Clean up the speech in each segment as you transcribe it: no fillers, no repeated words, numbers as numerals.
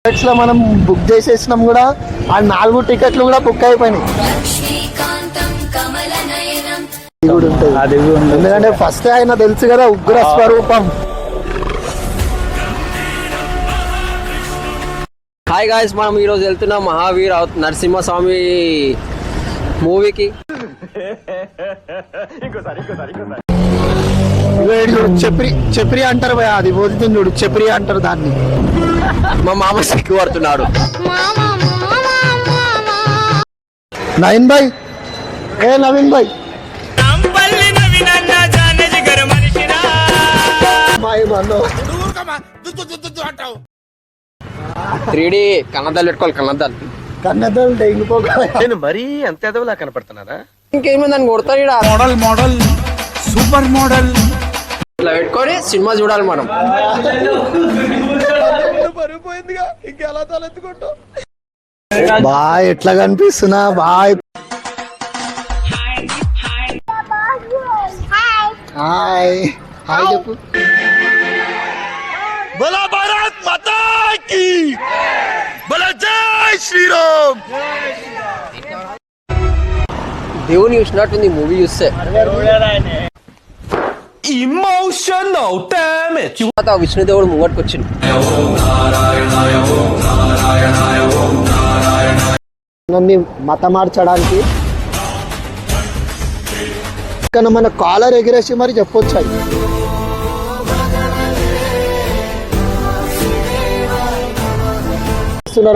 లో మనం బుక్ చేసేసినాం కూడా. ఆ 4 టికెట్లు కూడా బుక్ అయిపోయినాయి. ఎందుకంటే ఫస్ట్ ఆయన తెలుసు కదా, ఉగ్ర స్వరూపం. హాయ్ గాయ్స్, మనం ఈరోజు వెళ్తున్నాం మహావీర్ నరసింహస్వామి మూవీకి. చెప్రి అంటారు భయ, అది పోతుంది చూడు, చెప్రి అంటారు దాన్ని. మా మామ సిక్కు పడుతున్నాడు. నవీన్ భాయ్, ఏ నవీన్ భాయ్, 3D కన్నద్దాలు పెట్టుకోవాలి. కన్నద్దాలు డెంగిపోగా. నేను మరీ అంత ఎదవలా కనపడుతున్నారా? ఇంకేమైంది దాన్ని కొడతారు. మోడల్ సూపర్ మోడల్ ఇట్లా పెట్టుకొని సినిమా చూడాలి మనం. ఇంకెలా తలెత్తుకుంటాం బాయ్, ఎట్లా కనిపిస్తున్నా బాయ్. హాయ్ హాయ్ చెప్పు. బలా భారత్ మాతా కీ, బలా జై శ్రీరామ్. దేవుని చూసినట్టుంది మూవీ చూస్తే. Emotional damage. విష్ణుదేవుడు ముంగట్టుకు వచ్చింది. నన్ను మత మార్చడానికి కానీ మన కాలర్ ఎగిరేసి మరి చెప్పొచ్చు.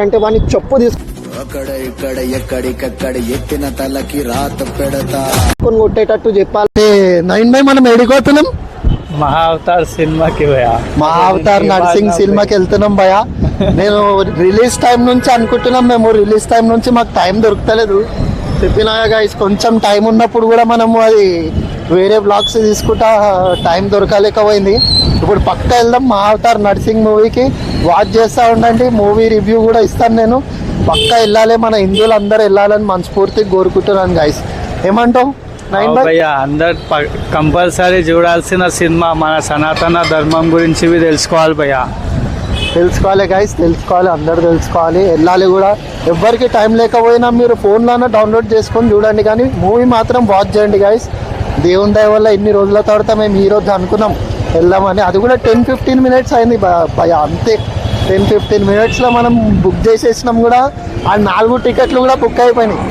అంటే వాడిని చెప్పు ఇక్కడ ఎక్కడికక్కడ ఎత్తిన తలకి రాత పెడతా కొట్టేటట్టు చెప్పాలి. నవీన్ భాయ్, మనం ఎడిపోతున్నాం మహావతార్ సినిమాకి భయా. మహావతార్ నర్సింగ్ సినిమాకి వెళ్తున్నాం భయ. నేను రిలీజ్ టైం నుంచి అనుకుంటున్నాం, మేము రిలీజ్ టైం నుంచి మాకు టైం దొరుకుతలేదు. చెప్పినా గైస్, కొంచెం టైం ఉన్నప్పుడు కూడా మనము అది వేరే బ్లాగ్స్ తీసుకుంటా టైం దొరకలేకపోయింది. ఇప్పుడు పక్కా వెళ్దాం మహావతార్ నర్సింగ్ మూవీకి. వాచ్ చేస్తూ ఉండండి, మూవీ రివ్యూ కూడా ఇస్తాను నేను. పక్కా వెళ్ళాలి, మన హిందువులు అందరూ వెళ్ళాలని మనస్ఫూర్తిగా కోరుకుంటున్నాను గైస్. ఏమంటావు నవీన్ భాయ్? అందరు కంపల్సరీ చూడాల్సిన సినిమా. మన సనాతన ధర్మం గురించి తెలుసుకోవాలి భయ్యా. తెలుసుకోవాలి గైస్, తెలుసుకోవాలి, అందరు తెలుసుకోవాలి, వెళ్ళాలి కూడా. ఎవరికి టైం లేకపోయినా మీరు ఫోన్లోనే డౌన్లోడ్ చేసుకొని చూడండి, కానీ మూవీ మాత్రం వాచ్ చేయండి గైస్. దేవుని దయ వల్ల ఇన్ని రోజుల తర్వాత మేము ఈరోజు అనుకున్నాం వెళ్దామని. అది కూడా 10-15 మినిట్స్ అయింది భయ, అంతే. 10-15 మినిట్స్లో మనం బుక్ చేసేసినాం కూడా. ఆ 4 టికెట్లు కూడా బుక్ అయిపోయినాయి.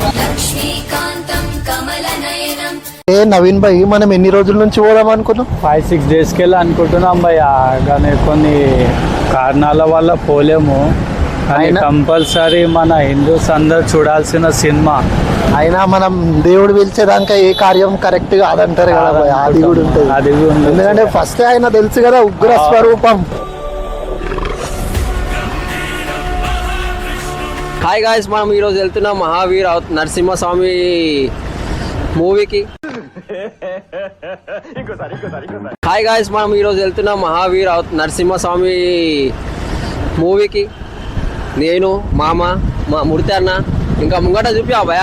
ఏ నవీన్ భాయ్, మనం ఎన్ని రోజుల నుంచి పోదాం అనుకున్నాం? 5-6 డేస్కి వెళ్ళి అనుకుంటున్నాం భయ్యా, కానీ కొన్ని కారణాల వల్ల పోలేము. కానీ కంపల్సరీ మన హిందూస్ అందరు చూడాల్సిన సినిమా. అయినా మనం దేవుడు పిలిచేదాకా ఏ కార్యం కరెక్ట్ కాదంటారు కదా భయ, అది కూడా ఉంటుంది. ఎందుకంటే ఫస్ట్ ఆయన తెలుసు కదా, ఉగ్ర స్వరూపం. హాయ్ గాయ్స్, మనం ఈరోజు వెళ్తున్నాం మహావీర్ నరసింహస్వామి మూవీకి. హాయ్ గాయ్స్, మనం ఈరోజు వెళ్తున్నాం మహావీర్ నరసింహస్వామి మూవీకి. నేను మామ మా ముడితే అన్న ఇంకా ముంగట చూపి భయ.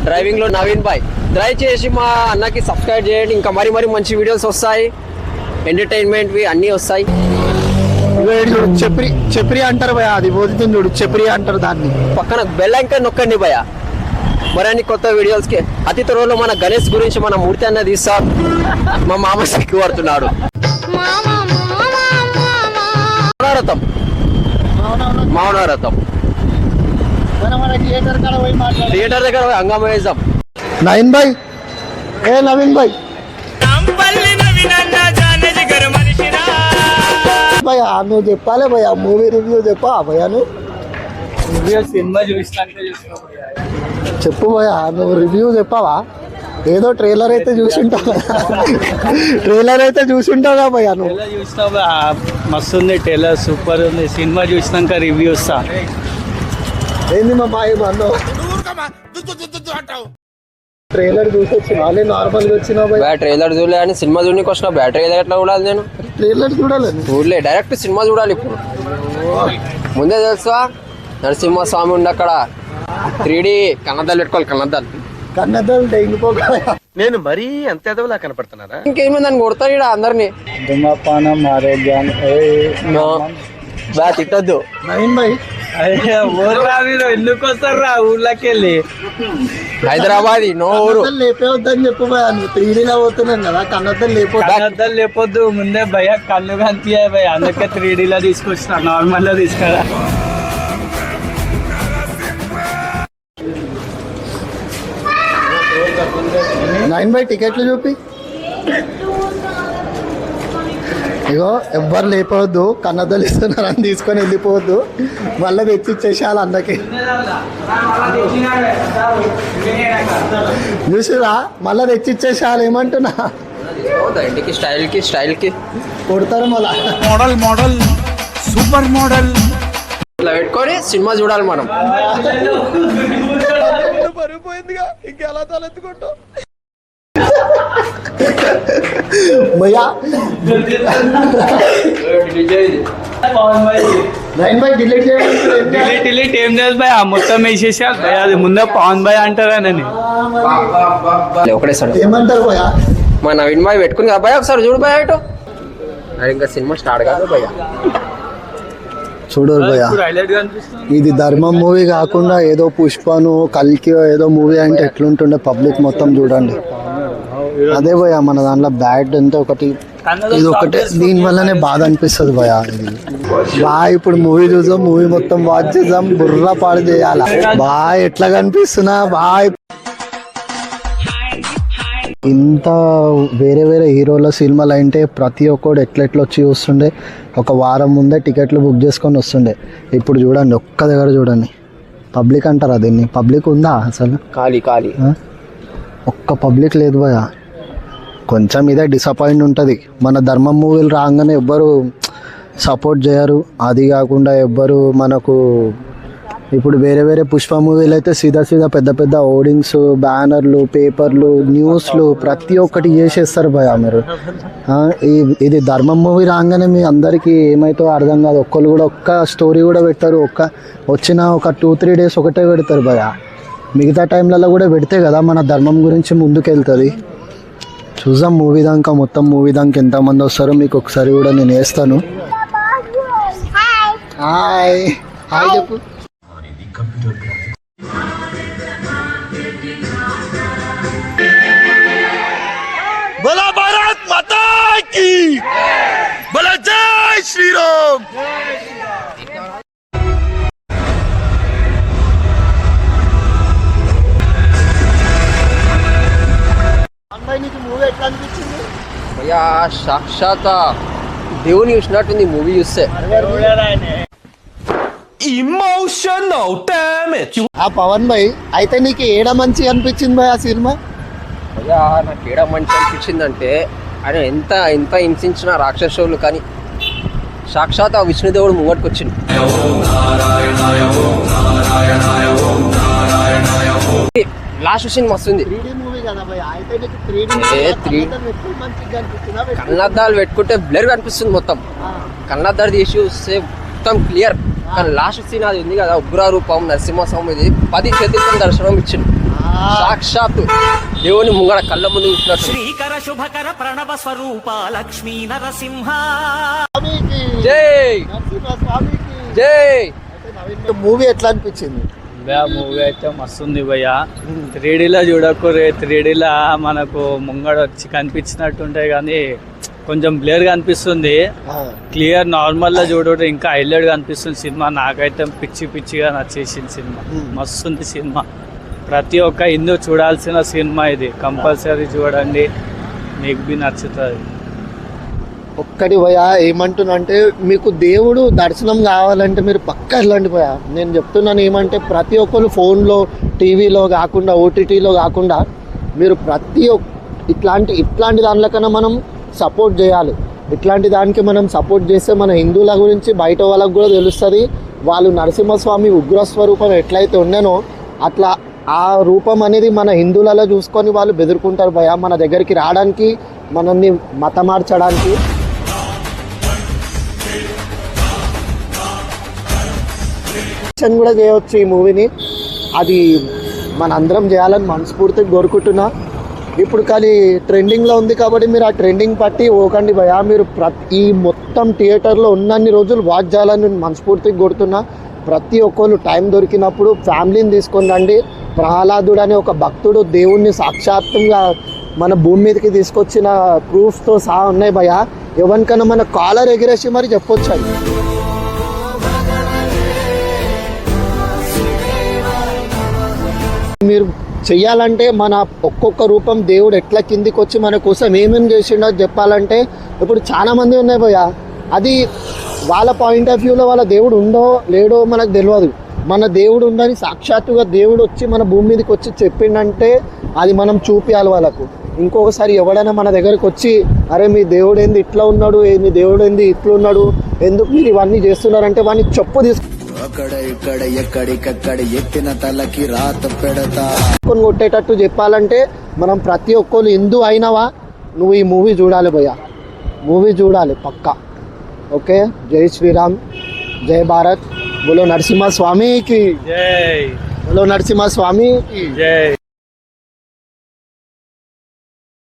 డ్రైవింగ్లో నవీన్ భాయ్. డ్రైవ్ చేసి మా అన్నకి సబ్స్క్రైబ్ చేయండి. ఇంకా మరి మంచి వీడియోస్ వస్తాయి, ఎంటర్టైన్మెంట్వి అన్నీ వస్తాయి. చెప్రి అంటారు భయ, అది పోతుంది చూడు, చెప్రి అంటారు దాన్ని. పక్కన బెల్ ఐకాన్ నొక్కండి భయ. మరిన్ని కొత్త వీడియోస్కి. అతి త్వరలో మన గణేష్ గురించి మన మూర్తి అన్న తీస్తా. మా మామ సిక్కు పడుతున్నాడు. మౌనరథం థియేటర్ దగ్గర హంగామా వేద్దాం. నవీన్ భాయ్, ఏ నవీన్ భాయ్, భయ నువ్వు చెప్పాలి భయ, మూవీ రివ్యూ చెప్పా భయ. నువ్వు సినిమా చూసినాక చెప్పు భయ, నువ్వు రివ్యూ చెప్పావా? ఏదో ట్రైలర్ అయితే చూసుంటావు, ట్రైలర్ అయితే చూసుంటావుగా భయ. నువ్వు చూసినావు, మస్తు ఉంది ట్రైలర్, సూపర్ ఉంది. సినిమా చూసినాక రివ్యూ ఇస్తా. ఏంది మా బాయ్ అన్నో, ట్రైలర్ చూసి వచ్చిన వాళ్ళే నార్మల్గా వచ్చినా భయ. ట్రైలర్ చూడలే అని సినిమా చూడడానికి వచ్చిన. బ్యాటరీ ఎట్లా చూడాలి? నేను ట్రైలర్ చూడాలి, చూడలే, డైరెక్ట్ సినిమా చూడాలి. ఇప్పుడు ముందే తెలుసా నరసింహస్వామి ఉండి అక్కడ 3D కన్నద్దాలు పెట్టుకోవాలి. కన్నద్దాలు డెంగిపోగా. నేను మరీ అంత ఎదవలా కనపడుతున్నారా? ఇంకేమైంది దాన్ని కొడతారు ఇక్కడ అందరినీ. ధూమపానం ఆరోగ్యాన్ని తిట్టద్దు నవీన్ భాయ్. ఊర్రా మీరు ఎందుకు వస్తారా ఊర్లోకి వెళ్ళి? హైదరాబాద్ నో ఊరు. లేపేవద్దని చెప్పు భయ, నువ్వు 3D లో పోతున్నాను కదా, కన్నద్దలు లేపొద్దు. కన్నద్దలు లేపొద్దు ముందే భయ, కళ్ళు కనిపించాయి భయ, అందుకే 3D లో తీసుకొచ్చిన, నార్మల్ లో తీసుకురా. నైన్ బై టికెట్లు చూపి. ఇగో ఎవ్వరు లేపవద్దు, కన్నద్దలు ఇస్తున్నారని తీసుకొని వెళ్ళిపోవద్దు, మళ్ళీ తెచ్చి ఇచ్చేసేయాలి అన్నకి. చూసిరా మళ్ళీ తెచ్చి ఇచ్చేసేయాలి, ఏమంటున్నా ఇంటికి స్టైల్కి కొడతారు మళ్ళా. మోడల్ మోడల్ సూపర్ మోడల్ ఇట్లా పెట్టుకొని సినిమా చూడాలి మనం. పరిపోయిందిగా ఇంకెలా తలెత్తుకుంటాం. భయ్యా నైన్ బై డిలీట్ డిలీట్ ఏం లేదు భయ, మొత్తం వేసేసారు భయ, అది ముందే పవన్ భయ అంటారానని. ఒకటేసారి ఏమంటారు భయ్యా? మా నవీన్ బాయ్ పెట్టుకుని కదా భయ, ఒకసారి చూడు భయ ఇటు. అది ఇంకా సినిమా స్టార్ట్ కాదు భయ. చూడరు భయ్యా, హైలైట్ గా అనిపిస్తుంది. ఇది ధర్మం మూవీ కాకుండా ఏదో పుష్పను కల్కి ఏదో మూవీ అంటే ఎట్లుంటుండే పబ్లిక్ మొత్తం చూడండి. అదే భయ మన దాంట్లో బ్యాడ్ అంటే ఒకటి, ఇది ఒకటే, దీని వల్లనే బాధ అనిపిస్తుంది భయ. ఇది బాయ్ ఇప్పుడు మూవీ చూసాం, మూవీ మొత్తం వాచ్ చేద్దాం, బుర్ర పాడు చేయాల బాయ్, ఎట్లా కనిపిస్తున్నా బాయ్. ఇంత వేరే వేరే హీరోల సినిమాలు అంటే ప్రతి ఒక్కడు ఎట్లెట్లా వచ్చి చూస్తుండే, ఒక వారం ముందే టికెట్లు బుక్ చేసుకొని వస్తుండే. ఇప్పుడు చూడండి ఒక్క దగ్గర చూడండి, పబ్లిక్ అంటారా దీన్ని? పబ్లిక్ ఉందా అసలు? ఖాళీ ఒక్క పబ్లిక్ లేదు భయ. కొంచెం ఇదే డిసప్పాయింట్ ఉంటుంది. మన ధర్మం మూవీలు రాగానే ఎవ్వరు సపోర్ట్ చేయరు. అది కాకుండా ఎవ్వరు మనకు ఇప్పుడు వేరే వేరే పుష్ప మూవీలు అయితే సీదా పెద్ద పెద్ద హోర్డింగ్స్, బ్యానర్లు, పేపర్లు, న్యూస్లు ప్రతి ఒక్కటి చేసేస్తారు భయ మీరు. ఇది ధర్మం మూవీ రాగానే మీ అందరికీ ఏమైతే అర్థం కాదు. ఒక్కళ్ళు కూడా ఒక్క స్టోరీ కూడా పెట్టారు. వచ్చిన ఒక 2-3 డేస్ ఒకటే పెడతారు భయ. మిగతా టైంలలో కూడా పెడితే కదా మన ధర్మం గురించి ముందుకెళ్తుంది. చూద్దాం మూవీ దాకా, మొత్తం మూవీ దాకా ఎంతమంది వస్తారో మీకు ఒకసారి కూడా నేను వేస్తాను. హాయ్ హాయ్ చెప్పు. బలా భారత్ మాతా కీ, బలా జై శ్రీరామ్. మూవీ ఎట్లా అనిపించింది భయ్యా? సాక్షాత్ దేవుని చూసినట్టుంది మూవీ చూస్తే. Emotional damage. ఆ పవన్ భాయ్ అయితే నీకు ఏడ మంచి అనిపించింది భాయ్ ఆ సినిమా? భయ్యా నాకు ఏడా మంచి అనిపించిందంటే, ఆయన ఎంత ఎంత హింసించిన రాక్షసులు కానీ సాక్షాత్ ఆ విష్ణుదేవుడు ముంగటికి వచ్చింది. లాస్ట్ సీన్ మస్తుంది. 3D మూవీ కదా భయ్, అయితే నీకు 3D కన్నద్దాలు పెట్టుకుంటే బ్లర్ కనిపిస్తుంది మొత్తం. కన్నద్దాలు తీసి చూస్తే మొత్తం క్లియర్. కానీ లాస్ట్ సీన్ అది ఉంది కదా, ఉగ్ర రూపం నరసింహస్వామిది 10 చేతులతో దర్శనం ఇచ్చింది. సాక్షాత్ దేవుని ముంగడ కళ్ళ ముందు చూసినట్టు. శ్రీకర శుభకర ప్రణవ స్వరూప లక్ష్మీ నరసింహ. జై జై. మూవీ ఎట్లా అనిపించింది? మూవీ అయితే మస్తుంది భయ్య. 3Dలో చూడకూరే, 3Dలో మనకు ముంగడ వచ్చి కనిపించినట్టుంటాయి కానీ కొంచెం బ్లేర్గా అనిపిస్తుంది. క్లియర్ నార్మల్లో చూడటం ఇంకా హైలైట్గా అనిపిస్తుంది సినిమా. నాకైతే పిచ్చిగా నచ్చేసింది సినిమా. మస్తుంది సినిమా. ప్రతి ఒక్క హిందూ చూడాల్సిన సినిమా ఇది. కంపల్సరీ చూడండి, మీకు బి నచ్చుతుంది. ఒక్కటి భయ ఏమంటున్నంటే, మీకు దేవుడు దర్శనం కావాలంటే మీరు పక్కా వెళ్ళండి భయ. నేను చెప్తున్నాను ఏమంటే, ప్రతి ఒక్కరు ఫోన్లో, టీవీలో కాకుండా, ఓటీటీలో కాకుండా మీరు ప్రతి ఇట్లాంటి దానికన్నా మనం సపోర్ట్ చేయాలి. ఇట్లాంటి దానికి మనం సపోర్ట్ చేస్తే మన హిందువుల గురించి బయట వాళ్ళకు కూడా తెలుస్తుంది. వాళ్ళు నరసింహస్వామి ఉగ్రస్వరూపం ఎట్లయితే ఉండేనో అట్లా ఆ రూపం అనేది మన హిందువులలో చూసుకొని వాళ్ళు బెదురుకుంటారు భయ, మన దగ్గరికి రావడానికి, మనల్ని మతమార్చడానికి. కూడా చేయవచ్చు ఈ మూవీని. అది మనందరం చేయాలని మనస్ఫూర్తిగా కోరుకుంటున్నా. ఇప్పుడు కానీ ట్రెండింగ్లో ఉంది కాబట్టి మీరు ఆ ట్రెండింగ్ పట్టి ఓకండి భయ. మీరు ఈ మొత్తం థియేటర్లో ఉన్నన్ని రోజులు వాచ్ చేయాలని మనస్ఫూర్తిగా కోరుతున్నా. ప్రతి ఒక్కరు టైం దొరికినప్పుడు ఫ్యామిలీని తీసుకొని రండి. ప్రహ్లాదుడు అనే ఒక భక్తుడు దేవుణ్ణి సాక్షాత్తుగా మన భూమి మీదకి తీసుకొచ్చిన ప్రూఫ్తో సహా ఉన్నాయి భయ. ఎవరికైనా మన కాలర్ ఎగిరేసి మరి చెప్పొచ్చు అది. మీరు చెయ్యాలంటే మన ఒక్కొక్క రూపం దేవుడు ఎట్లా కిందికి వచ్చి మన కోసం ఏమేమి చేసిండో చెప్పాలంటే ఇప్పుడు చాలా మంది ఉన్నాయి భయ. అది వాళ్ళ పాయింట్ ఆఫ్ వ్యూలో వాళ్ళ దేవుడు ఉండో లేడో మనకు తెలియదు. మన దేవుడు ఉందని సాక్షాత్తుగా దేవుడు వచ్చి మన భూమి మీదకి వచ్చి చెప్పిండంటే అది మనం చూపించాలి వాళ్ళకు. ఇంకొకసారి ఎవడైనా మన దగ్గరికి వచ్చి అరే మీ దేవుడు ఏంది ఇట్లా ఉన్నాడు, మీ దేవుడు ఏంది ఇట్లా ఉన్నాడు, ఎందుకు మీరు ఇవన్నీ చేస్తున్నారంటే వాడిని చెప్పు అక్కడ ఇక్కడ ఎక్కడికక్కడ ఎత్తిన తలకి రాత పెడతా. తీసుకొని కొట్టేటట్టు చెప్పాలంటే మనం ప్రతి ఒక్కరు హిందూ అయినవా నువ్వు ఈ మూవీ చూడాలి భయ్య, మూవీ చూడాలి పక్కా. ఓకే, జై శ్రీరామ్, జై భారత్, బోలో నరసింహ స్వామికి జై, బోలో నరసింహ స్వామికి జై.